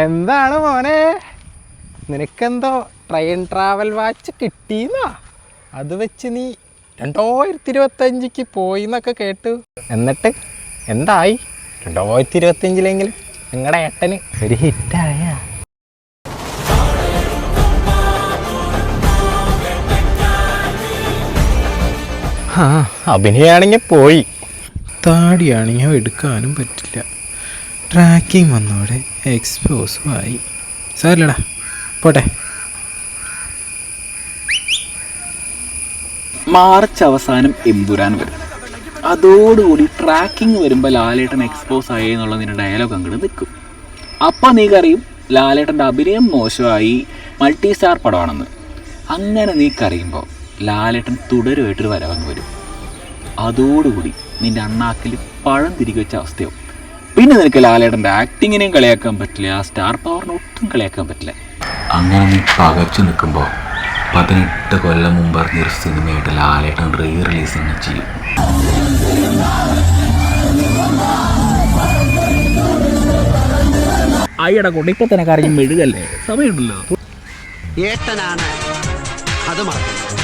എന്താണ് മോനെ, നിനക്കെന്തോ train travel watch കിട്ടിയെന്നാ? അത് വെച്ച് നീ 2025 പോയി എന്നൊക്കെ കേട്ടു. എന്നിട്ട് എന്തായി? 2025 നിങ്ങളുടെ ഏട്ടന് ഒരു ഹിറ്റായ? അഭിനയാണെങ്കിൽ പോയി, താടിയാണെങ്കിൽ എടുക്കാനും പറ്റില്ല. ട്രാക്കിംഗ് വന്നോടെ എക്സ്പോസും ആയി. സാരല്ലടാ, പോട്ടെ. മാർച്ച് അവസാനം എമ്പുരാൻ വരും. അതോടുകൂടി ട്രാക്കിംഗ് വരുമ്പോൾ ലാലേട്ടൻ എക്സ്പോസ് ആയി എന്നുള്ളതിൻ്റെ ഡയലോഗ് അങ്ങോട്ട് നിൽക്കും. അപ്പം നീ കറിയും ലാലേട്ടൻ്റെ അഭിനയം മോശമായി, മൾട്ടി സ്റ്റാർ പടമാണെന്ന്. അങ്ങനെ നീ കറിയുമ്പോൾ ലാലേട്ടൻ തുടരുമായിട്ടൊരു വരവങ്ങ് വരും. അതോടുകൂടി നിൻ്റെ അണ്ണാക്കിൽ പഴം തിരികെ വെച്ച അവസ്ഥയാവും. പിന്നെ നിനക്ക് ലാലേട്ടൻ്റെ ആക്ടിങ്ങിനെയും കളിയാക്കാൻ പറ്റില്ല, സ്റ്റാർ പവറിനെ ഒട്ടും കളിയാക്കാൻ പറ്റില്ല. അങ്ങനെ നീ പകച്ചു നിൽക്കുമ്പോൾ 18 കൊല്ലം മുമ്പ് ഇറങ്ങിയൊരു സിനിമയായിട്ട് ലാലേട്ടൻ റിലീസിങ് ചെയ്യും. അയ്യടാ കൊണ്ട് ഇപ്പൊ തന്നെ കാര്യം മെഴുകല്ലേ, സമയമുണ്ടല്ലോ. ഏട്ടനാണ് അത് മറക്കുന്നത്.